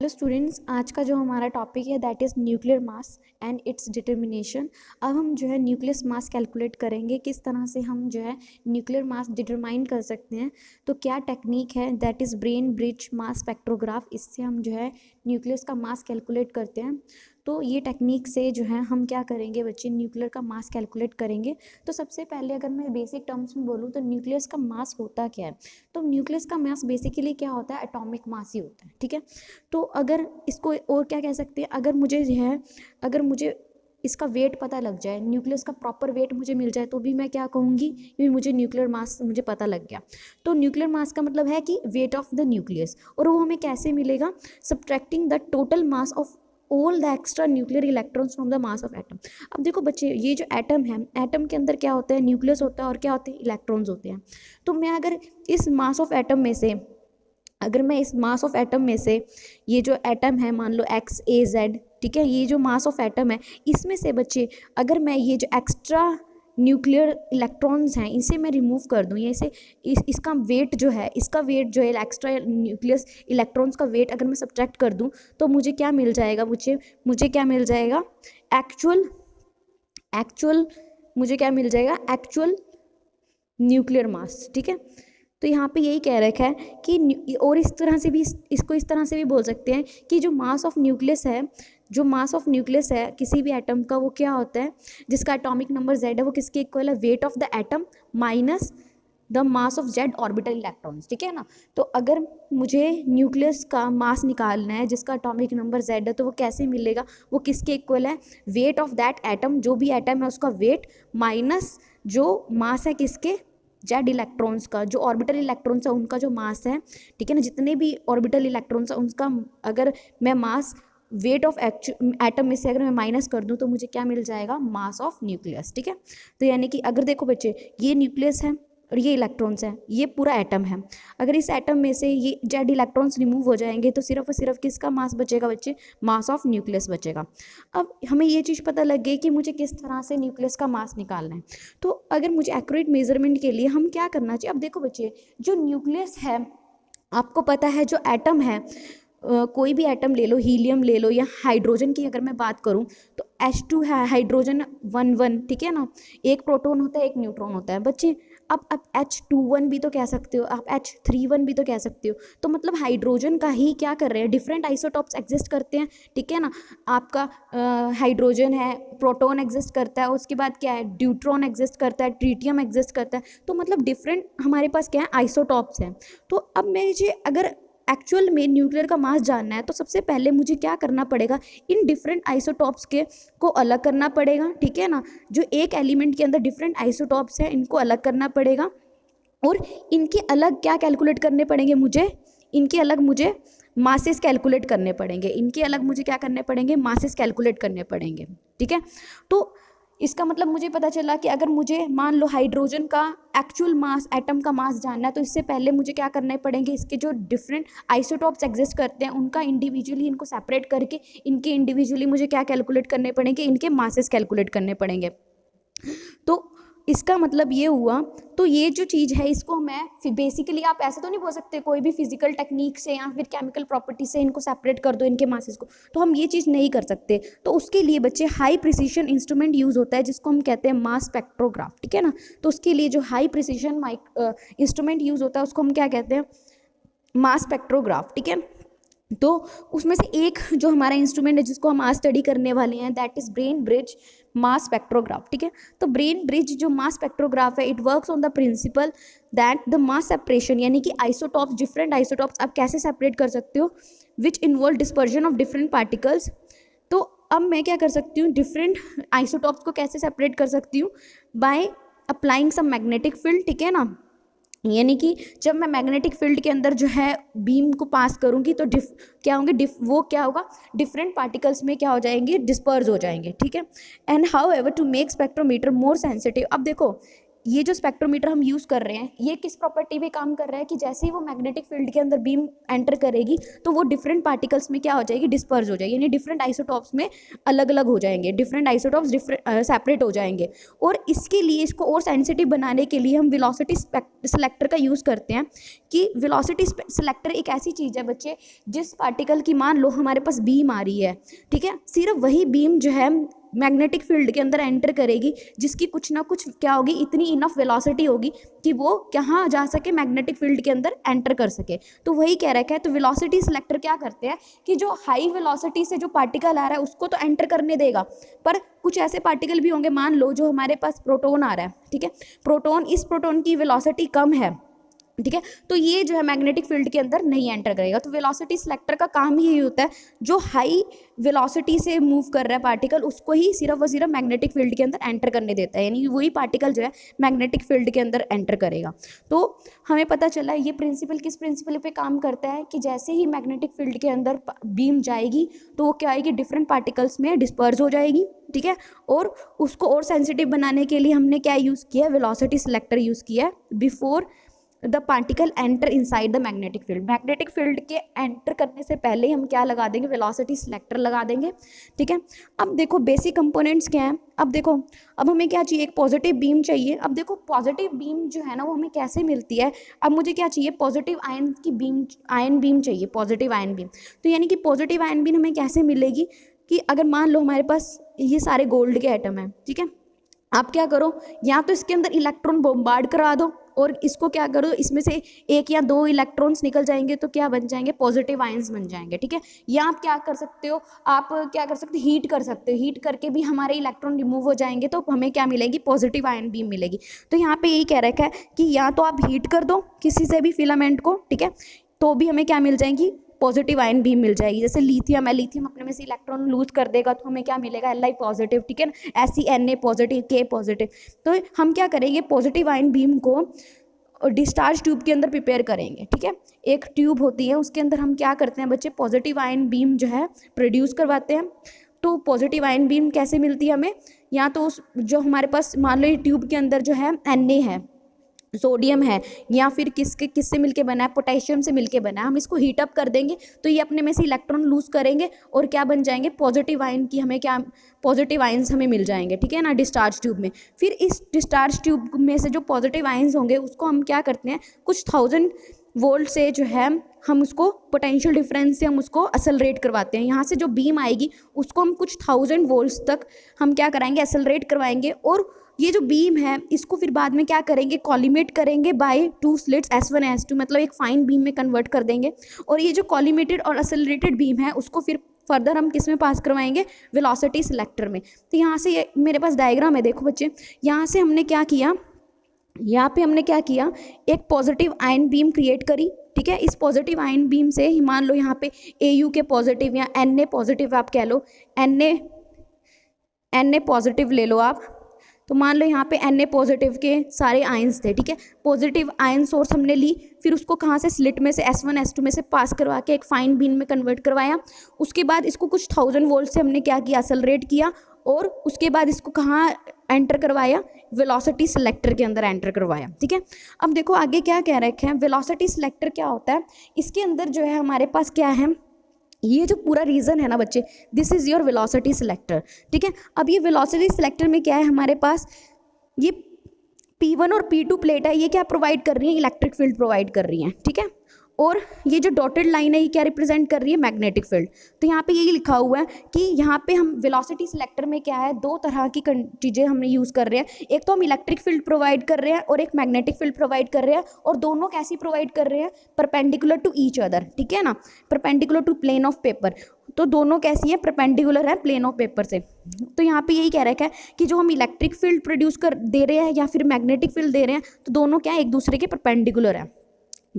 Hello students, आज का जो हमारा टॉपिक है that is nuclear mass and it's determination. अब हम जो है न्यूक्लियस मास कैलकुलेट करेंगे, किस तरह से हम जो है न्यूक्लियर मास डिटरमाइन कर सकते हैं। तो क्या टेक्निक है that is brain bridge mass spectrograph, इससे हम जो है न्यूक्लियस का मास कैलकुलेट करते हैं। तो ये टेक्निक से जो है हम क्या करेंगे बच्चे, न्यूक्लियर का मास कैलकुलेट करेंगे। तो सबसे पहले अगर मैं बेसिक टर्म्स में बोलूँ तो न्यूक्लियस का मास होता क्या है। तो न्यूक्लियस का मास बेसिकली क्या होता है, एटॉमिक मास ही होता है, ठीक है। तो अगर इसको और क्या कह सकते हैं, अगर मुझे इसका वेट पता लग जाए, न्यूक्लियस का प्रॉपर वेट मुझे मिल जाए, तो भी मैं क्या कहूँगी कि मुझे न्यूक्लियर मास मुझे पता लग गया। तो न्यूक्लियर मास का मतलब है कि वेट ऑफ द न्यूक्लियस, और वो हमें कैसे मिलेगा, subtracting the total mass of all the extra nuclear electrons from the mass of atom. अब देखो बच्चे, ये जो एटम है, एटम के अंदर क्या होता है, न्यूक्लियस होता है और क्या होते हैं, इलेक्ट्रॉन्स होते हैं। तो मैं अगर इस मास ऑफ एटम में से ये जो एटम है, मान लो एक्स ए जेड, ठीक है, ये जो मास ऑफ एटम है, इसमें से बच्चे अगर मैं ये जो एक्स्ट्रा न्यूक्लियर इलेक्ट्रॉन्स हैं इसे मैं रिमूव कर दूँ, या इसका वेट जो है, एक्स्ट्रा न्यूक्लियस इलेक्ट्रॉन्स का वेट अगर मैं सब्ट्रैक्ट कर दूँ, तो मुझे क्या मिल जाएगा, मुझे क्या मिल जाएगा, एक्चुअल मुझे क्या मिल जाएगा, एक्चुअल न्यूक्लियर मास, ठीक है। तो यहाँ पे यही कह रखा है कि, और इस तरह से भी, इसको इस तरह से भी बोल सकते हैं कि जो मास ऑफ न्यूक्लियस है किसी भी एटम का, वो क्या होता है, जिसका एटॉमिक नंबर z है, वो किसके इक्वल है, weight of the atom minus the mass of z orbital electrons, ठीक है ना। तो अगर मुझे न्यूक्लियस का मास निकालना है जिसका एटॉमिक नंबर z है, तो वो कैसे मिलेगा, वो किसके इक्वल है, वेट ऑफ दैट एटम, जो भी एटम है उसका वेट माइनस जो मास है किसके, जेड इलेक्ट्रॉन्स का, जो ऑर्बिटल इलेक्ट्रॉन्स है उनका जो मास है, ठीक है ना, जितने भी ऑर्बिटल इलेक्ट्रॉन्स है उनका अगर मैं मास वेट ऑफ एटम में से अगर मैं माइनस कर दूं, तो मुझे क्या मिल जाएगा, मास ऑफ न्यूक्लियस, ठीक है। तो यानी कि अगर देखो बच्चे, ये न्यूक्लियस है और ये इलेक्ट्रॉन्स हैं, ये पूरा एटम है। अगर इस एटम में से ये जेड इलेक्ट्रॉन्स रिमूव हो जाएंगे, तो सिर्फ और सिर्फ किसका मास बचेगा बच्चे, मास ऑफ न्यूक्लियस बचेगा। अब हमें ये चीज़ पता लग गई कि मुझे किस तरह से न्यूक्लियस का मास निकालना है। तो अगर मुझे एक्यूरेट मेजरमेंट के लिए हम क्या करना चाहिए, अब देखो बच्चे, जो न्यूक्लियस है, आपको पता है जो एटम है, कोई भी एटम ले लो, हीलियम ले लो, या हाइड्रोजन की अगर मैं बात करूं, तो H2 है, हाइड्रोजन 1 1, ठीक है ना, एक प्रोटॉन होता है एक न्यूट्रॉन होता है बच्चे। अब H21 भी तो कह सकते हो, आप H31 भी तो कह सकते हो। तो मतलब हाइड्रोजन का ही क्या कर रहे हैं, डिफरेंट आइसोटॉप्स एग्जिस्ट करते हैं, ठीक है ना। आपका हाइड्रोजन है, प्रोटॉन एग्जिस्ट करता है, उसके बाद क्या है, ड्यूट्रॉन एग्जिस्ट करता है, ट्रिटियम एग्जिस्ट करता है। तो मतलब डिफरेंट हमारे पास क्या है, आइसोटॉप्स हैं। तो अब मुझे अगर एक्चुअल में न्यूक्लियर का मास जानना है, तो सबसे पहले मुझे क्या करना पड़ेगा, इन डिफरेंट आइसोटॉप्स के को अलग करना पड़ेगा, ठीक है ना। जो एक एलिमेंट के अंदर डिफरेंट आइसोटॉप्स हैं, इनको अलग करना पड़ेगा, और इनके अलग क्या कैलकुलेट करने पड़ेंगे मुझे, इनके अलग मुझे मासेस कैलकुलेट करने पड़ेंगे, इनके अलग मुझे क्या करने पड़ेंगे, मासेस कैलकुलेट करने पड़ेंगे, ठीक है। तो इसका मतलब मुझे पता चला कि अगर मुझे मान लो हाइड्रोजन का एक्चुअल मास, एटम का मास जानना है, तो इससे पहले मुझे क्या करने पड़ेंगे, इसके जो डिफरेंट आइसोटॉप्स एग्जिस्ट करते हैं उनका इंडिविजुअली, इनको सेपरेट करके इनके इंडिविजुअली मुझे क्या कैलकुलेट करने पड़ेंगे, इनके मासेस कैलकुलेट करने पड़ेंगे। तो इसका मतलब ये हुआ, तो ये जो चीज़ है इसको मैं बेसिकली, आप ऐसे तो नहीं बोल सकते कोई भी फिजिकल टेक्निक से या फिर केमिकल प्रॉपर्टी से इनको सेपरेट कर दो इनके मासेस को, तो हम ये चीज़ नहीं कर सकते। तो उसके लिए बच्चे हाई प्रिसीशन इंस्ट्रूमेंट यूज़ होता है, जिसको हम कहते हैं मास स्पेक्ट्रोग्राफ, ठीक है ना। तो उसके लिए जो हाई प्रिसीशन इंस्ट्रूमेंट यूज़ होता है उसको हम क्या कहते हैं, मास स्पेक्ट्रोग्राफ, ठीक है। तो उसमें से एक जो हमारा इंस्ट्रूमेंट है जिसको हम आज स्टडी करने वाले हैं, that is brain bridge mass spectrograph, ठीक है। तो ब्रेन ब्रिज जो मास स्पेक्ट्रोग्राफ है, it works on the principal that the mass separation, यानी कि आइसोटॉप्स, डिफरेंट आइसोटॉप्स आप कैसे सेपरेट कर सकते हो, which involve dispersion of different particles. तो अब मैं क्या कर सकती हूँ, डिफरेंट आइसोटॉप्स को कैसे सेपरेट कर सकती हूँ, by applying some magnetic field, ठीक है ना। यानी कि जब मैं मैग्नेटिक फील्ड के अंदर जो है बीम को पास करूंगी, तो क्या होंगे, वो क्या होगा, डिफरेंट पार्टिकल्स में क्या हो जाएंगे, डिस्पर्स हो जाएंगे, ठीक है। And however to make spectrometer more sensitive, अब देखो ये जो स्पेक्ट्रोमीटर हम यूज़ कर रहे हैं ये किस प्रॉपर्टी पे काम कर रहा है कि जैसे ही वो मैग्नेटिक फील्ड के अंदर बीम एंटर करेगी तो वो डिफरेंट पार्टिकल्स में क्या हो जाएगी, डिस्पर्स हो जाएगी, यानी डिफरेंट आइसोटॉप्स में अलग अलग हो जाएंगे, डिफरेंट आइसोटॉप्स सेपरेट हो जाएंगे। और इसके लिए इसको और सेंसिटिव बनाने के लिए हम वेलोसिटी सेलेक्टर का यूज़ करते हैं कि वेलोसिटी सेलेक्टर एक ऐसी चीज़ है बच्चे जिस पार्टिकल की मान लो हमारे पास बीम आ रही है, ठीक है, सिर्फ वही बीम जो है मैग्नेटिक फील्ड के अंदर एंटर करेगी जिसकी कुछ ना कुछ क्या होगी, इतनी इनफ वेलोसिटी होगी कि वो कहाँ जा सके, मैग्नेटिक फील्ड के अंदर एंटर कर सके। तो वही कह रखा है। तो वेलोसिटी सिलेक्टर क्या करते हैं कि जो हाई वेलोसिटी से जो पार्टिकल आ रहा है उसको तो एंटर करने देगा, पर कुछ ऐसे पार्टिकल भी होंगे, मान लो जो हमारे पास प्रोटॉन आ रहा है, ठीक है, इस प्रोटॉन की वेलोसिटी कम है, ठीक है, तो ये जो है मैग्नेटिक फील्ड के अंदर नहीं एंटर करेगा। तो वेलोसिटी सिलेक्टर का काम ही यही होता है, जो हाई वेलोसिटी से मूव कर रहा है पार्टिकल उसको ही सिर्फ और सिर्फ मैग्नेटिक फील्ड के अंदर एंटर करने देता है, यानी वही पार्टिकल जो है मैग्नेटिक फील्ड के अंदर एंटर करेगा। तो हमें पता चला ये प्रिंसिपल किस प्रिंसिपल पे काम करता है कि जैसे ही मैग्नेटिक फील्ड के अंदर बीम जाएगी तो वो क्या आएगी, डिफरेंट पार्टिकल्स में डिस्पर्स हो जाएगी, ठीक है, और उसको और सेंसिटिव बनाने के लिए हमने क्या यूज़ किया, वेलोसिटी सिलेक्टर यूज़ किया है before the particle enter inside the magnetic field. Magnetic field के एंटर करने से पहले हम क्या लगा देंगे, वेलोसिटी सिलेक्टर लगा देंगे, ठीक है। अब देखो बेसिक कंपोनेंट्स क्या हैं, अब देखो अब हमें क्या चाहिए, एक पॉजिटिव बीम चाहिए। अब देखो पॉजिटिव बीम जो है ना वो हमें कैसे मिलती है, अब मुझे क्या चाहिए, पॉजिटिव आयन की बीम, आयन बीम चाहिए, पॉजिटिव आयन बीम। तो यानी कि पॉजिटिव आयन बीम हमें कैसे मिलेगी कि अगर मान लो हमारे पास ये सारे गोल्ड के एटम हैं, ठीक है, आप क्या करो, या तो इसके अंदर इलेक्ट्रॉन बॉम्बार्ड करा दो और इसको क्या करो, इसमें से एक या दो इलेक्ट्रॉन्स निकल जाएंगे तो क्या बन जाएंगे, पॉजिटिव आयंस बन जाएंगे, ठीक है। या आप क्या कर सकते हो, आप क्या कर सकते हो, हीट कर सकते हो, हीट करके भी हमारे इलेक्ट्रॉन रिमूव हो जाएंगे तो हमें क्या मिलेगी, पॉजिटिव आयन बीम मिलेगी। तो यहाँ पे यही कह रखा है कि या तो आप हीट कर दो किसी से भी फिलामेंट को, ठीक है, तो भी हमें क्या मिल जाएंगी, पॉजिटिव आयन बीम मिल जाएगी। जैसे लिथियम है, लिथियम अपने में से इलेक्ट्रॉन लूज कर देगा तो हमें क्या मिलेगा, Li पॉजिटिव, ठीक है ना, Na पॉजिटिव, K पॉजिटिव। तो हम क्या करेंगे, पॉजिटिव आयन बीम को डिस्चार्ज ट्यूब के अंदर प्रिपेयर करेंगे, ठीक है, एक ट्यूब होती है उसके अंदर हम क्या करते हैं बच्चे, पॉजिटिव आयन बीम जो है प्रोड्यूस करवाते हैं। तो पॉजिटिव आयन बीम कैसे मिलती है हमें, या तो उस जो हमारे पास मान लो ये ट्यूब के अंदर जो है Na है, सोडियम है, या फिर किससे मिलके बना है, पोटेशियम से मिलके बना है, हम इसको हीट अप कर देंगे तो ये अपने में से इलेक्ट्रॉन लूज करेंगे और क्या बन जाएंगे, पॉजिटिव आयन की हमें क्या, पॉजिटिव आयंस हमें मिल जाएंगे, ठीक है ना, डिस्चार्ज ट्यूब में। फिर इस डिस्चार्ज ट्यूब में से जो पॉजिटिव आयंस होंगे उसको हम क्या करते हैं, कुछ 1000 वोल्ट से जो है हम उसको पोटेंशियल डिफरेंस से हम उसको असलरेट करवाते हैं। यहाँ से जो बीम आएगी उसको हम कुछ 1000 वोल्ट्स तक हम क्या कराएंगे, असलरेट करवाएंगे, और ये जो बीम है इसको फिर बाद में क्या करेंगे, कॉलीमेट करेंगे बाय 2 स्लिट्स S1 S2, मतलब एक फाइन बीम में कन्वर्ट कर देंगे। और ये जो कॉलीमेटेड और असलरेटेड बीम है उसको फिर फर्दर हम किस में पास करवाएंगे, वेलोसिटी सिलेक्टर में। तो यहाँ से ये मेरे पास डायग्राम है, देखो बच्चे, यहाँ से हमने क्या किया, यहाँ पे हमने क्या किया, एक पॉजिटिव आयन बीम क्रिएट करी, ठीक है। इस पॉजिटिव आयन बीम से मान लो यहाँ पे Au के पॉजिटिव या Na पॉजिटिव आप कह लो, Na पॉजिटिव ले लो आप, तो मान लो यहाँ पे Na पॉजिटिव के सारे आयंस थे, ठीक है। पॉजिटिव आयन सोर्स हमने ली, फिर उसको कहाँ से, स्लिट में से S1 S2 में से पास करवा के एक फाइन बीम में कन्वर्ट करवाया। उसके बाद इसको कुछ 1000 वोल्ट से हमने क्या किया, असलरेट किया, और उसके बाद इसको कहाँ एंटर करवाया, वेलोसिटी सिलेक्टर के अंदर एंटर करवाया, ठीक है। अब देखो आगे क्या कह रखे हैं, वेलोसिटी सिलेक्टर क्या होता है, इसके अंदर जो है हमारे पास क्या है, ये जो पूरा रीजन है ना बच्चे, this is your velocity selector, ठीक है। अब ये वेलोसिटी सिलेक्टर में क्या है हमारे पास, ये P1 और P2 प्लेट है, ये क्या प्रोवाइड कर रही है, इलेक्ट्रिक फील्ड प्रोवाइड कर रही हैं, ठीक है। और ये जो डॉटेड लाइन है ये क्या रिप्रेजेंट कर रही है, मैग्नेटिक फील्ड। तो यहाँ पे यही लिखा हुआ है कि यहाँ पे हम वेलोसिटी सिलेक्टर में क्या है, दो तरह की चीज़ें हमने यूज़ कर रहे हैं, एक तो हम इलेक्ट्रिक फील्ड प्रोवाइड कर रहे हैं और एक मैग्नेटिक फील्ड प्रोवाइड कर रहे हैं, और दोनों कैसी प्रोवाइड कर रहे हैं, परपेंडिकुलर टू ईच अदर, ठीक है ना, perpendicular to plane of paper. तो दोनों कैसी है, परपेंडिकुलर है प्लेन ऑफ पेपर से। तो यहाँ पे यही कह रखा है कि जो हम इलेक्ट्रिक फील्ड प्रोड्यूस कर दे रहे हैं या फिर मैग्नेटिक फील्ड दे रहे हैं, तो दोनों क्या है, एक दूसरे के परपेंडिकुलर है,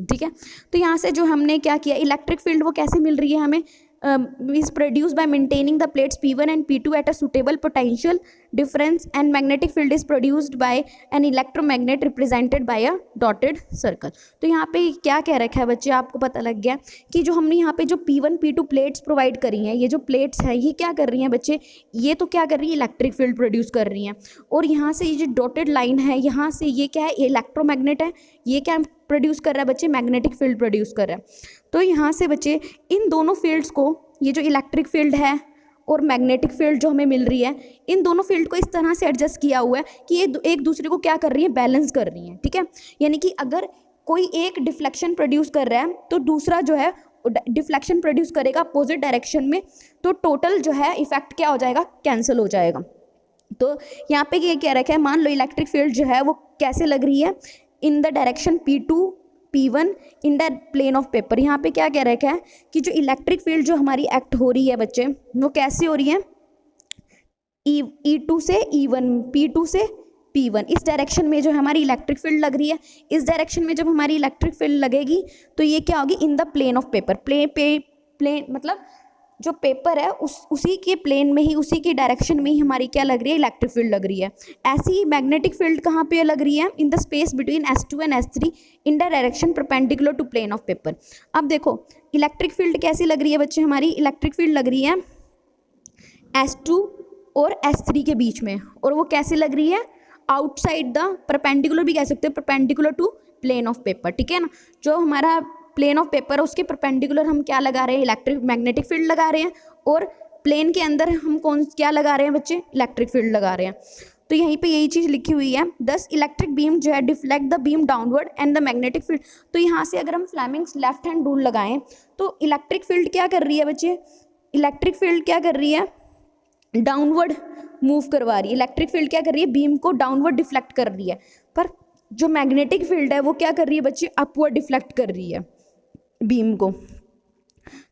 ठीक है। तो यहाँ से जो हमने क्या किया, इलेक्ट्रिक फील्ड वो कैसे मिल रही है हमें, is produce by maintaining the plates P1 and P2 at a suitable potential difference and magnetic field is produced by an electromagnet represented by a dotted circle। तो यहाँ पे क्या कह रखा है बच्चे, आपको पता लग गया कि जो हमने यहाँ पे जो P1 P2 प्लेट्स प्रोवाइड करी हैं, ये जो प्लेट्स हैं ये क्या कर रही हैं बच्चे, ये तो क्या कर रही है, इलेक्ट्रिक फील्ड प्रोड्यूस कर रही हैं। और यहाँ से ये जो डॉटेड लाइन है, यहाँ से ये क्या है, इलेक्ट्रोमैग्नेट है, ये क्या प्रोड्यूस कर रहा है बच्चे, मैग्नेटिक फील्ड प्रोड्यूस कर रहा है। तो यहाँ से बच्चे इन दोनों फील्ड्स को, ये जो इलेक्ट्रिक फील्ड है और मैग्नेटिक फील्ड जो हमें मिल रही है, इन दोनों फील्ड को इस तरह से एडजस्ट किया हुआ है कि ये एक दूसरे को क्या कर रही है, बैलेंस कर रही हैं, ठीक है। यानी कि अगर कोई एक डिफ्लेक्शन प्रोड्यूस कर रहा है तो दूसरा जो है डिफ्लेक्शन प्रोड्यूस करेगा अपोजिट डायरेक्शन में, तो टोटल जो है इफेक्ट क्या हो जाएगा, कैंसिल हो जाएगा। तो यहाँ पे ये क्या रखा है, मान लो इलेक्ट्रिक फील्ड जो है वो कैसे लग रही है, in the direction P2 P1 in the plane of paper. यहाँ पे क्या कह रखा है कि जो इलेक्ट्रिक फील्ड जो हमारी एक्ट हो रही है बच्चे, वो कैसे हो रही है, E2 से E1, P2 से P1, इस डायरेक्शन में जो हमारी इलेक्ट्रिक फील्ड लग रही है। इस डायरेक्शन में जब हमारी इलेक्ट्रिक फील्ड लगेगी तो ये क्या होगी, in the plane of paper. Plane मतलब जो पेपर है उसी के प्लेन में ही, उसी की डायरेक्शन में ही हमारी क्या लग रही है, इलेक्ट्रिक फील्ड लग रही है। ऐसी ही मैग्नेटिक फील्ड कहाँ पे लग रही है, in the space between S2 and S3 in the direction perpendicular to plane of paper. अब देखो इलेक्ट्रिक फील्ड कैसी लग रही है बच्चे, हमारी इलेक्ट्रिक फील्ड लग रही है S2 और S3 के बीच में, और वो कैसे लग रही है, आउटसाइड द परपेंडिकुलर भी कह सकते हैं, perpendicular to plane of paper, ठीक है ना। जो हमारा प्लेन ऑफ पेपर है उसके परपेंडिकुलर हम क्या लगा रहे हैं, इलेक्ट्रिक मैग्नेटिक फील्ड लगा रहे हैं, और प्लेन के अंदर हम क्या लगा रहे हैं बच्चे, इलेक्ट्रिक फील्ड लगा रहे हैं। तो यहीं पे यही चीज़ लिखी हुई है, दस इलेक्ट्रिक बीम जो है deflect the beam downward and the magnetic field. तो यहाँ से अगर हम फ्लेमिंग्स लेफ्ट हैंड रूल लगाएं तो इलेक्ट्रिक फील्ड क्या कर रही है बच्चे, इलेक्ट्रिक फील्ड क्या कर रही है, डाउनवर्ड मूव करवा रही है। इलेक्ट्रिक फील्ड क्या कर रही है, बीम को डाउनवर्ड डिफ्लेक्ट कर रही है, पर जो मैग्नेटिक फील्ड है वो क्या कर रही है बच्चे, अपवर्ड डिफ्लेक्ट कर रही है बीम को।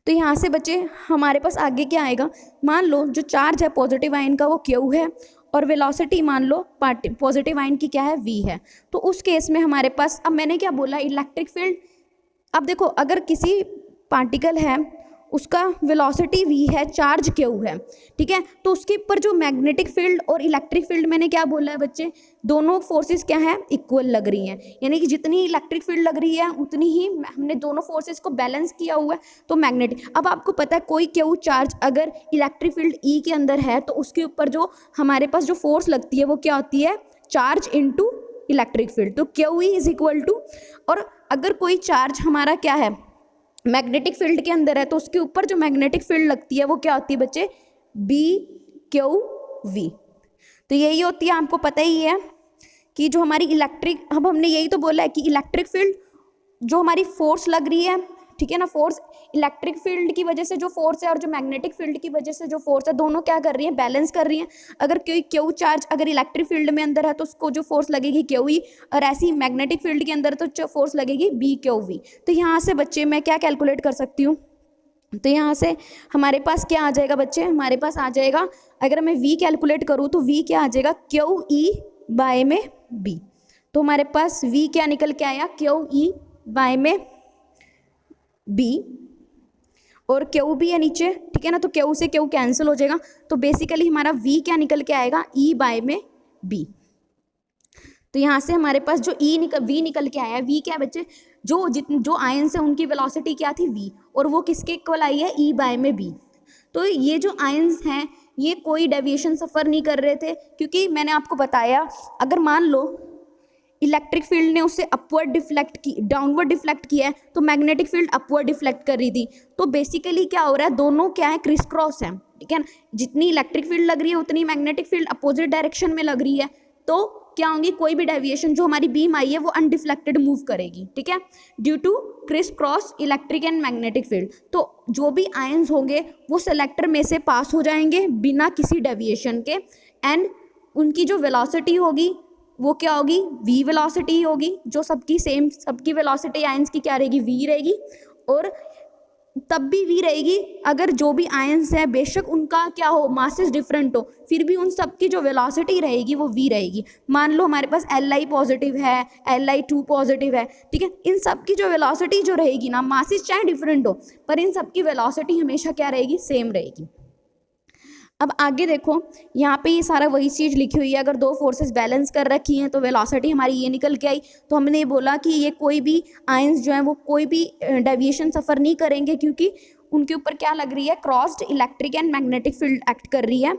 तो यहाँ से बच्चे हमारे पास आगे क्या आएगा, मान लो जो चार्ज है पॉजिटिव आयन का वो Q है, और वेलोसिटी मान लो पॉजिटिव आयन की क्या है, V है। तो उस केस में हमारे पास, अब मैंने क्या बोला, इलेक्ट्रिक फील्ड, अब देखो अगर किसी पार्टिकल है उसका वेलोसिटी v है, चार्ज Q है, ठीक है, तो उसके ऊपर जो मैग्नेटिक फील्ड और इलेक्ट्रिक फील्ड मैंने क्या बोला है बच्चे, दोनों फोर्सेस क्या है, इक्वल लग रही हैं। यानी कि जितनी इलेक्ट्रिक फील्ड लग रही है उतनी ही हमने दोनों फोर्सेस को बैलेंस किया हुआ है, तो मैग्नेटिक। अब आपको पता है कोई Q चार्ज अगर इलेक्ट्रिक फील्ड E के अंदर है तो उसके ऊपर जो हमारे पास जो फोर्स लगती है वो क्या होती है, चार्ज इंटू इलेक्ट्रिक फील्ड। तो QE इज इक्वल टू, और अगर कोई चार्ज हमारा क्या है, मैग्नेटिक फील्ड के अंदर है, तो उसके ऊपर जो मैग्नेटिक फील्ड लगती है वो क्या होती है बच्चे, BQV। तो यही होती है, आपको पता ही है कि जो हमारी इलेक्ट्रिक, अब हमने यही तो बोला है कि इलेक्ट्रिक फील्ड जो हमारी फोर्स लग रही है, ठीक है ना, फोर्स इलेक्ट्रिक फील्ड की वजह से जो फोर्स है और जो मैग्नेटिक फील्ड की वजह से जो फोर्स है, दोनों क्या कर रही है, बैलेंस कर रही हैं। अगर कोई Q चार्ज अगर इलेक्ट्रिक फील्ड में अंदर है तो उसको जो फोर्स लगेगी QE, और ऐसी मैग्नेटिक फील्ड के अंदर तो जो फोर्स लगेगी BQV। तो यहाँ से बच्चे मैं क्या कैलकुलेट कर सकती हूँ, तो यहाँ से हमारे पास क्या आ जाएगा बच्चे, हमारे पास आ जाएगा, अगर मैं V कैलकुलेट करूँ तो V क्या आ जाएगा, QE बाय में B। तो हमारे पास V क्या निकल के आया, QE बाय में B, और Q भी है नीचे, ठीक है ना, तो Q से Q कैंसिल हो जाएगा। तो बेसिकली हमारा V क्या निकल के आएगा, E बाय में B। तो यहाँ से हमारे पास जो V निकल के आया, V क्या है बच्चे, जो आयंस है उनकी वेलोसिटी क्या थी, V, और वो किसके इक्वल आई है, E बाय में B। तो ये जो आयंस हैं ये कोई डेविएशन सफ़र नहीं कर रहे थे, क्योंकि मैंने आपको बताया अगर मान लो इलेक्ट्रिक फील्ड ने उससे अपवर्ड डिफ्लेक्ट की, डाउनवर्ड डिफ्लेक्ट किया है, तो मैग्नेटिक फील्ड अपवर्ड डिफ्लेक्ट कर रही थी। तो बेसिकली क्या हो रहा है, दोनों क्या है, क्रिस क्रॉस है, ठीक है ना। जितनी इलेक्ट्रिक फील्ड लग रही है उतनी मैग्नेटिक फील्ड अपोजिट डायरेक्शन में लग रही है, तो क्या होंगी, कोई भी डेविएशन जो हमारी बीम आई है वो अनडिफ्लेक्टेड मूव करेगी, ठीक है, due to criss cross electric and magnetic field. तो जो भी आयंस होंगे वो सेलेक्टर में से पास हो जाएंगे बिना किसी डेविएशन के, एंड उनकी जो वेलोसिटी होगी वो क्या होगी, V वेलोसिटी होगी, जो सबकी सेम, सबकी वेलोसिटी आयंस की क्या रहेगी, V रहेगी। और तब भी V रहेगी अगर जो भी आयंस हैं बेशक उनका क्या हो, मासेस डिफरेंट हो, फिर भी उन सब की जो वेलोसिटी रहेगी वो V रहेगी। मान लो हमारे पास Li पॉजिटिव है, Li2 पॉजिटिव है, ठीक है, इन सब की जो वेलोसिटी जो रहेगी ना, मासेस चाहे डिफरेंट हो पर इन सब की वेलोसिटी हमेशा क्या रहेगी, सेम रहेगी। अब आगे देखो, यहाँ पे ये सारा वही चीज़ लिखी हुई है। अगर दो फोर्सेस बैलेंस कर रखी हैं तो वेलोसिटी हमारी ये निकल के आई। तो हमने ये बोला कि ये कोई भी आयंस जो हैं वो कोई भी डेविएशन सफ़र नहीं करेंगे, क्योंकि उनके ऊपर क्या लग रही है, crossed electric and magnetic field act कर रही है।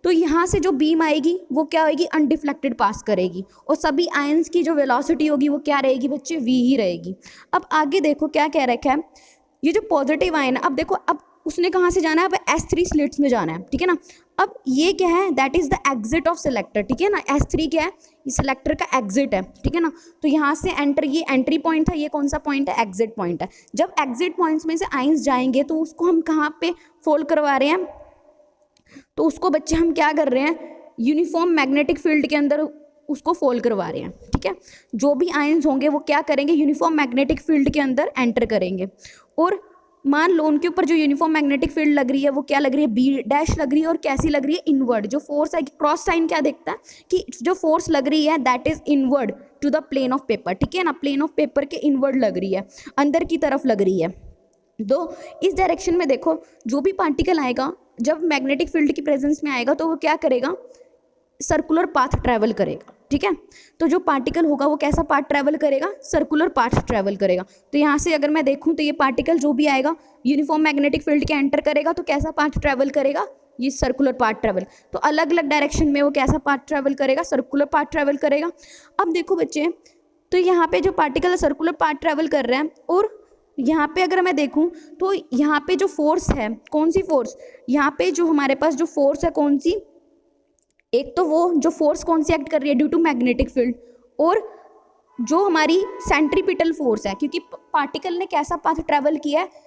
तो यहाँ से जो बीम आएगी वो क्या होगी, अनडिफ्लेक्टेड पास करेगी, और सभी आयंस की जो वेलोसिटी होगी वो क्या रहेगी बच्चे, v ही रहेगी। अब आगे देखो क्या कह रखा है, ये जो पॉजिटिव आयन है, अब देखो अब उसने कहाँ से जाना है, अब S3 स्लिट्स में जाना है, ठीक है ना। अब ये क्या है, that is the exit of selector, ठीक है ना। S3 क्या है, ये सिलेक्टर का एग्जिट है, ठीक है ना। तो यहाँ से एंटर, ये एंट्री पॉइंट है, ये कौन सा पॉइंट है, एग्जिट पॉइंट है। जब एग्जिट पॉइंट्स में से आयंस जाएंगे तो उसको हम कहाँ पे फोल्ड करवा रहे हैं, तो उसको बच्चे हम क्या कर रहे हैं, यूनिफॉर्म मैग्नेटिक फील्ड के अंदर उसको फोल्ड करवा रहे हैं, ठीक है। जो भी आयंस होंगे वो क्या करेंगे, यूनिफॉर्म मैग्नेटिक फील्ड के अंदर एंटर करेंगे। और मान लो उनके ऊपर जो यूनिफॉर्म मैग्नेटिक फील्ड लग रही है वो क्या लग रही है, बी डैश लग रही है, और कैसी लग रही है, इनवर्ड। जो फोर्स है, क्रॉस साइन क्या देखता है कि जो फोर्स लग रही है that is inward to the plane of paper, ठीक है ना। प्लेन ऑफ पेपर के इनवर्ड लग रही है, अंदर की तरफ लग रही है। तो इस डायरेक्शन में देखो, जो भी पार्टिकल आएगा जब मैग्नेटिक फील्ड की प्रेजेंस में आएगा तो वो क्या करेगा, सर्कुलर पाथ ट्रैवल करेगा, ठीक है। तो जो पार्टिकल होगा वो कैसा पाथ ट्रैवल करेगा, सर्कुलर पाथ ट्रैवल करेगा। तो यहाँ से अगर मैं देखूँ तो ये पार्टिकल जो भी आएगा यूनिफॉर्म मैग्नेटिक फील्ड के एंटर करेगा तो कैसा पाथ ट्रैवल करेगा, ये सर्कुलर पाथ ट्रैवल। तो अलग अलग डायरेक्शन में वो कैसा पाथ ट्रैवल करेगा, सर्कुलर पाथ ट्रैवल करेगा। अब देखो बच्चे, तो यहाँ पे जो पार्टिकल सर्कुलर पाथ ट्रैवल कर रहा है, और यहाँ पे अगर मैं देखूँ तो यहाँ पे जो फोर्स है, कौन सी फोर्स, यहाँ पे जो हमारे पास जो फोर्स है कौन सी, एक तो वो जो फोर्स कौन सी एक्ट कर रही है, ड्यू टू मैग्नेटिक फील्ड, और जो हमारी सेंट्रीपिटल फोर्स है, क्योंकि पार्टिकल ने कैसा पाथ ट्रैवल किया है,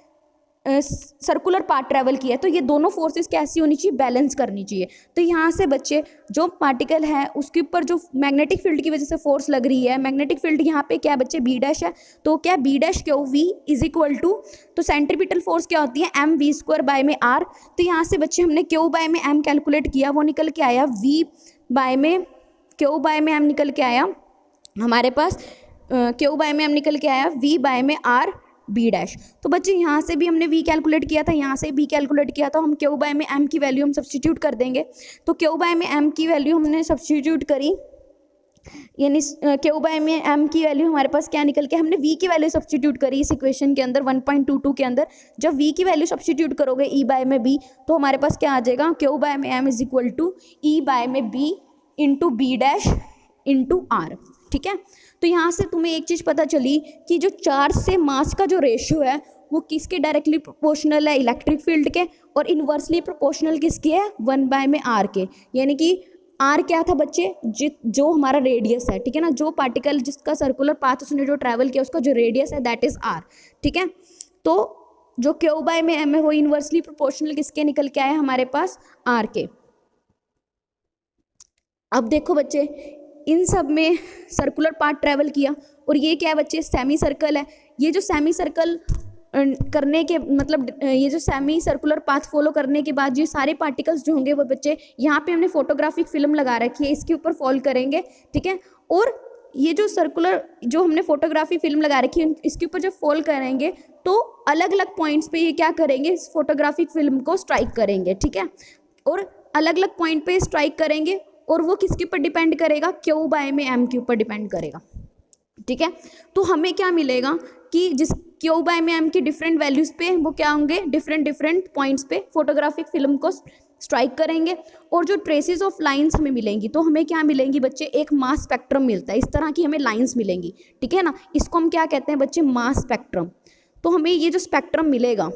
सर्कुलर पाथ ट्रैवल किया है। तो ये दोनों फोर्सेस कैसी होनी चाहिए, बैलेंस करनी चाहिए। तो यहाँ से बच्चे जो पार्टिकल है उसके ऊपर जो मैग्नेटिक फील्ड की वजह से फोर्स लग रही है, मैग्नेटिक फील्ड यहाँ पे क्या बच्चे, बी डैश है। तो क्या B dash q v is equal to, तो सेंट्रीपिटल फोर्स क्या होती है, एम वी स्क्वायर बाय में आर। तो यहाँ से बच्चे हमने क्यू बाय में एम कैलकुलेट किया, वो निकल के आया वी बाय में क्यू बाय में एम निकल के आया हमारे पास, क्यू बाय में एम निकल के आया वी बाय में आर बी डैश। तो बच्चे यहाँ से भी हमने v कैलकुलेट किया था, यहाँ से b कैलकुलेट किया था, हम क्यू बाय में m की वैल्यू हम सब्सटीट्यूट कर देंगे। तो क्यू बाय में m की वैल्यू हमने सब्सटीट्यूट करी, यानी क्यू बाय में m की वैल्यू हमारे पास क्या निकल के, हमने v की वैल्यू सब्सटीट्यूट करी इस इक्वेशन के अंदर 1.22 के अंदर। जब v की वैल्यू सब्सटीट्यूट करोगे e बाय में b, तो हमारे पास क्या आ जाएगा, क्यू बाय में m is equal to e by में b into B dash into r, ठीक है। तो यहाँ से तुम्हें एक चीज़ पता चली कि जो चार्ज से मास का जो रेशियो है वो किसके डायरेक्टली प्रोपोर्शनल है, इलेक्ट्रिक फील्ड के, और इन्वर्सली प्रोपोर्शनल किसके है, 1 में आर के। यानी कि आर क्या था बच्चे, जो हमारा रेडियस है, ठीक है ना, जो पार्टिकल जिसका सर्कुलर पाथ उसने जो ट्रैवल किया उसका जो रेडियस है दैट इज आर, ठीक है। तो जो क्यू बाय में एम है वो इन्वर्सली प्रोपोर्शनल किसके निकल के आया हमारे पास, आर के। अब देखो बच्चे, इन सब में सर्कुलर पाथ ट्रैवल किया, और ये क्या है बच्चे, सेमी सर्कल है। ये जो सेमी सर्कल करने के मतलब ये जो सेमी सर्कुलर पाथ फॉलो करने के बाद ये सारे पार्टिकल्स जो होंगे वो बच्चे, यहाँ पे हमने फोटोग्राफिक फिल्म लगा रखी है, इसके ऊपर फॉल करेंगे, ठीक है। और ये जो सर्कुलर जो हमने फोटोग्राफी फिल्म लगा रखी है इसके ऊपर जब फॉल करेंगे तो अलग अलग पॉइंट्स पे ये क्या करेंगे, इस फोटोग्राफिक फिल्म को स्ट्राइक करेंगे, ठीक है। और अलग अलग पॉइंट पे स्ट्राइक करेंगे, और वो किसके ऊपर डिपेंड करेगा, क्यू बाय में एम के ऊपर डिपेंड करेगा, ठीक है। तो हमें क्या मिलेगा कि जिस क्यू बाय में एम की डिफरेंट वैल्यूज़ पे वो क्या होंगे, डिफरेंट पॉइंट्स पे फोटोग्राफिक फिल्म को स्ट्राइक करेंगे, और जो ट्रेसेस ऑफ लाइंस हमें मिलेंगी, तो हमें क्या मिलेंगी बच्चे, एक मास स्पेक्ट्रम मिलता है, इस तरह की हमें लाइंस मिलेंगी, ठीक है ना। इसको हम क्या कहते हैं बच्चे, मास स्पेक्ट्रम। तो हमें ये जो स्पेक्ट्रम मिलेगा,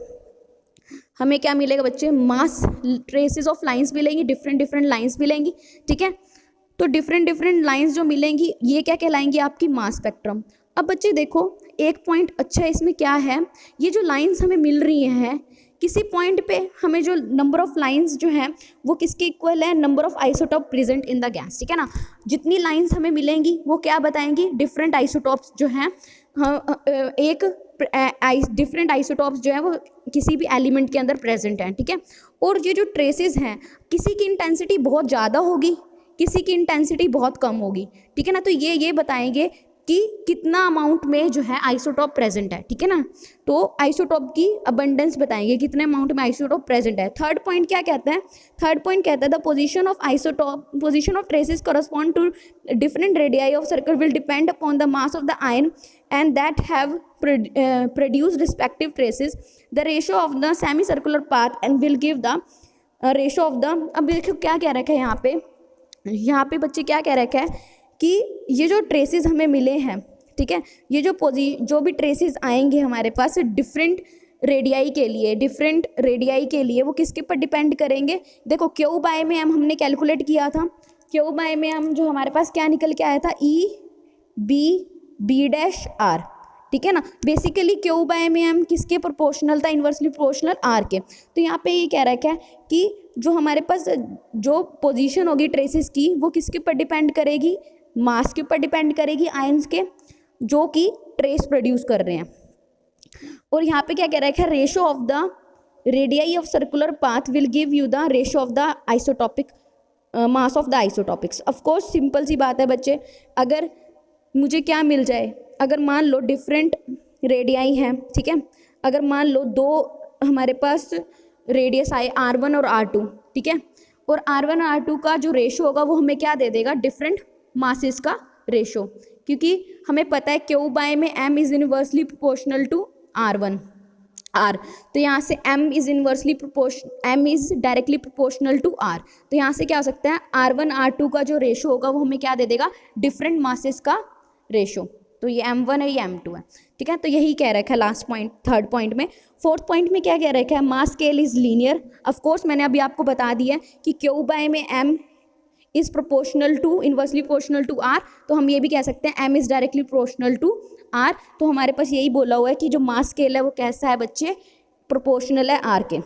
हमें क्या मिलेगा बच्चे, मास ट्रेसेस ऑफ लाइंस मिलेंगी, डिफरेंट लाइंस मिलेंगी, ठीक है। तो डिफरेंट लाइंस जो मिलेंगी ये क्या कहलाएंगी, आपकी मास स्पेक्ट्रम। अब बच्चे देखो, एक पॉइंट अच्छा इसमें क्या है, ये जो लाइंस हमें मिल रही हैं, किसी पॉइंट पे हमें जो नंबर ऑफ लाइंस जो हैं वो किसके इक्वल है, number of isotope present in the gas, ठीक है ना। जितनी लाइंस हमें मिलेंगी वो क्या बताएंगी, डिफरेंट आइसोटॉप्स जो हैं, एक डिफरेंट आइसोटॉप्स जो है वो किसी भी एलिमेंट के अंदर प्रेजेंट हैं, ठीक है। और ये जो ट्रेसेस हैं, किसी की इंटेंसिटी बहुत ज़्यादा होगी, किसी की इंटेंसिटी बहुत कम होगी, ठीक है ना। तो ये बताएंगे कि कितना अमाउंट में जो है आइसोटॉप प्रेजेंट है, ठीक है ना। तो आइसोटॉप की अबंडेंस बताएंगे, कितने अमाउंट में आइसोटॉप प्रेजेंट है। थर्ड पॉइंट क्या कहता है, थर्ड पॉइंट कहता है the position of isotope, position of traces correspond to different radii of circle will depend upon the mass of the ion and that have produced respective traces, the ratio of the semicircular path and will give the ratio of the। अब देखो क्या कह रखा है यहाँ पे बच्चे क्या कह रखा है कि ये जो ट्रेसेस हमें मिले हैं, ठीक है, ये जो भी ट्रेसेस आएंगे हमारे पास डिफरेंट रेडियाई के लिए वो किसके ऊपर डिपेंड करेंगे। देखो क्यू बाय में एम हमने कैलकुलेट किया था, क्यू बाय में एम जो हमारे पास क्या निकल के आया था, ई बी डैश आर, ठीक है ना। बेसिकली क्यू बाय में एम किसके प्रोपोर्शनल था, इन्वर्सली प्रोपोर्शनल आर के। तो यहाँ पे ये कह रखा है कि जो हमारे पास जो पोजीशन होगी ट्रेसेस की वो किसके ऊपर डिपेंड करेगी, मास के ऊपर डिपेंड करेगी आयंस के जो कि ट्रेस प्रोड्यूस कर रहे हैं। और यहाँ पे क्या कह रखा है, ratio of the radii of circular path will give you the ratio of the isotopic mass of the isotopics. Of course simple सी बात है बच्चे, अगर मुझे क्या मिल जाए, अगर मान लो डिफरेंट रेडियाई हैं, ठीक है, अगर मान लो दो हमारे पास रेडियस आए R1 और R2, ठीक है, और R1 और R2 का जो रेशो होगा वो हमें क्या दे देगा, डिफरेंट मासेस का रेशो, क्योंकि हमें पता है क्यू बाय में M is inversely proportional to R1 R, तो यहाँ से M is directly proportional to R। तो यहाँ से क्या हो सकता है, R1 R2 का जो रेशो होगा वो हमें क्या दे देगा, डिफरेंट मासेस का रेशो। तो ये M1 है, ये M2 है, ठीक है। तो यही कह रखा है लास्ट पॉइंट, थर्ड पॉइंट में। फोर्थ पॉइंट में क्या कह रखा है, mass scale is linear. Of course मैंने अभी आपको बता दिया कि क्यू बाय में M is proportional to, inversely proportional to R, तो हम ये भी कह सकते हैं M is directly proportional to R। तो हमारे पास यही बोला हुआ है कि जो मास स्केल है वो कैसा है बच्चे, प्रोपोर्शनल है R के,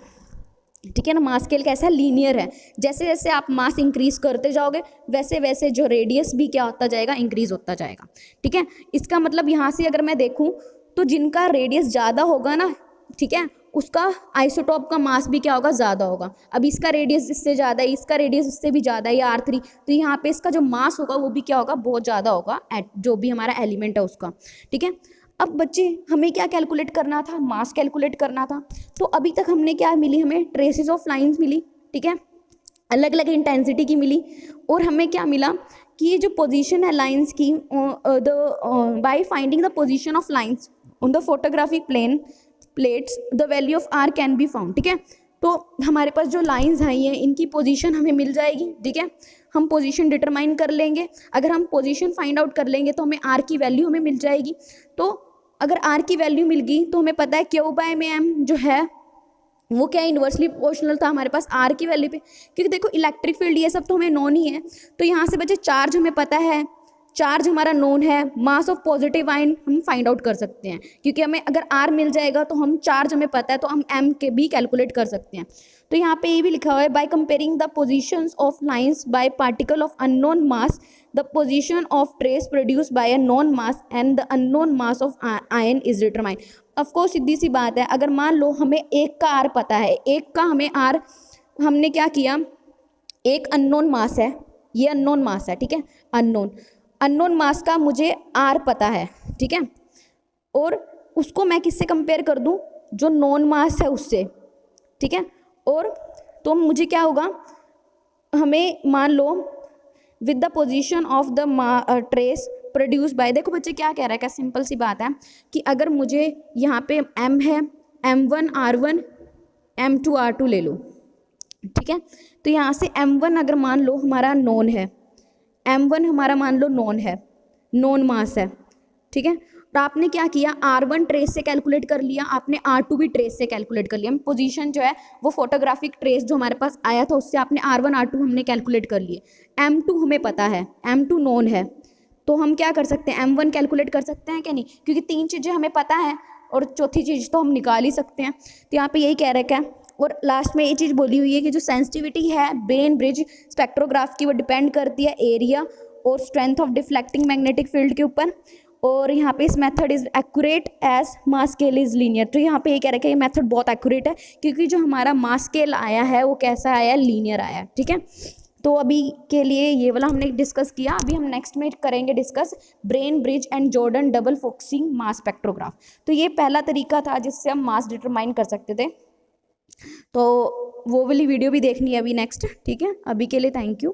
ठीक है ना। मास स्केल कैसा है, लीनियर है। जैसे जैसे आप मास इंक्रीज करते जाओगे वैसे वैसे जो रेडियस भी क्या होता जाएगा, इंक्रीज होता जाएगा, ठीक है। इसका मतलब यहाँ से अगर मैं देखूँ तो जिनका रेडियस ज़्यादा होगा ना, ठीक है, उसका आइसोटॉप का मास भी क्या होगा, ज़्यादा होगा। अब इसका रेडियस इससे ज़्यादा है, इसका रेडियस इससे भी ज़्यादा है, ये R3, तो यहाँ पे इसका जो मास होगा वो भी क्या होगा, बहुत ज़्यादा होगा, जो भी हमारा एलिमेंट है उसका, ठीक है। अब बच्चे हमें क्या कैलकुलेट करना था, मास कैलकुलेट करना था। तो अभी तक हमने क्या मिली, हमें ट्रेसेस ऑफ लाइंस मिली, ठीक है, अलग अलग इंटेंसिटी की मिली। और हमें क्या मिला कि ये जो पोजीशन है लाइंस की, by finding the position of lines on the photographic plates the value of R can be found, ठीक है। तो हमारे पास जो लाइंस आई हैं इनकी पोजीशन हमें मिल जाएगी, ठीक है। हम पोजीशन डिटरमाइन कर लेंगे, अगर हम पोजीशन फाइंड आउट कर लेंगे तो हमें R की वैल्यू हमें मिल जाएगी। तो अगर R की वैल्यू मिल गई तो हमें पता है क्यू बाय में M जो है वो क्या इन्वर्सली प्रोपोर्शनल था हमारे पास R की वैल्यू पे, क्योंकि देखो इलेक्ट्रिक फील्ड ये सब तो हमें नोन ही है। तो यहाँ से बच्चे चार्ज हमें पता है, चार्ज हमारा नोन है, मास ऑफ पॉजिटिव आयन हम फाइंड आउट कर सकते हैं, क्योंकि हमें अगर R मिल जाएगा तो हम चार्ज हमें पता है तो हम M के भी कैलकुलेट कर सकते हैं। तो यहाँ पे ये भी लिखा हुआ है, by comparing the positions of lines by particle of unknown mass the position of trace produce by a known mass and the unknown mass of ion is determined. Of course सीधी सी बात है, अगर मान लो हमें एक का R पता है, एक का हमें R, हमने क्या किया, एक अननोन मास है, ये अननोन मास है, ठीक है, अननोन मास का मुझे R पता है, ठीक है, और उसको मैं किससे कंपेयर कर दूं, जो नॉन मास है उससे, ठीक है। और तो मुझे क्या होगा, हमें मान लो with the position of the trace produce by, देखो बच्चे क्या कह रहा है, क्या सिंपल सी बात है कि अगर मुझे यहाँ पे M है, M1 R1 M2 R2 ले लो, ठीक है। तो यहाँ से M1 अगर मान लो हमारा नॉन है, M1 हमारा मान लो नॉन है, नॉन मास है, ठीक है। तो आपने क्या किया, R1 ट्रेस से कैलकुलेट कर लिया, आपने R2 भी ट्रेस से कैलकुलेट कर लिया। पोजीशन जो है वो फोटोग्राफिक ट्रेस जो हमारे पास आया था उससे आपने R1 R2 हमने कैलकुलेट कर लिए। M2 हमें पता है, M2 नॉन है, तो हम क्या कर सकते हैं, M1 कैलकुलेट कर सकते हैं क्या नहीं, क्योंकि तीन चीज़ें हमें पता है और चौथी चीज़ तो हम निकाल ही सकते हैं। तो यहाँ पे यही कह रखा है। और लास्ट में ये चीज़ बोली हुई है कि जो सेंसिटिविटी है वेन ब्रिज स्पेक्ट्रोग्राफ की वो डिपेंड करती है एरिया और strength of deflecting magnetic field के ऊपर। और यहाँ पे इस method is accurate as mass scale is linear. तो यहाँ पे ये कह रखा है ये मेथड बहुत एक्यूरेट है क्योंकि जो हमारा मास स्केल आया है वो कैसा आया है, लीनियर आया है, ठीक है। तो अभी के लिए ये वाला हमने डिस्कस किया। अभी हम नेक्स्ट में करेंगे discuss brain bridge and Jordan double focusing mass spectrograph. तो ये पहला तरीका था जिससे हम मास डिटरमाइन कर सकते थे। तो वो वाली वीडियो भी देखनी है अभी नेक्स्ट, ठीक है। अभी के लिए थैंक यू।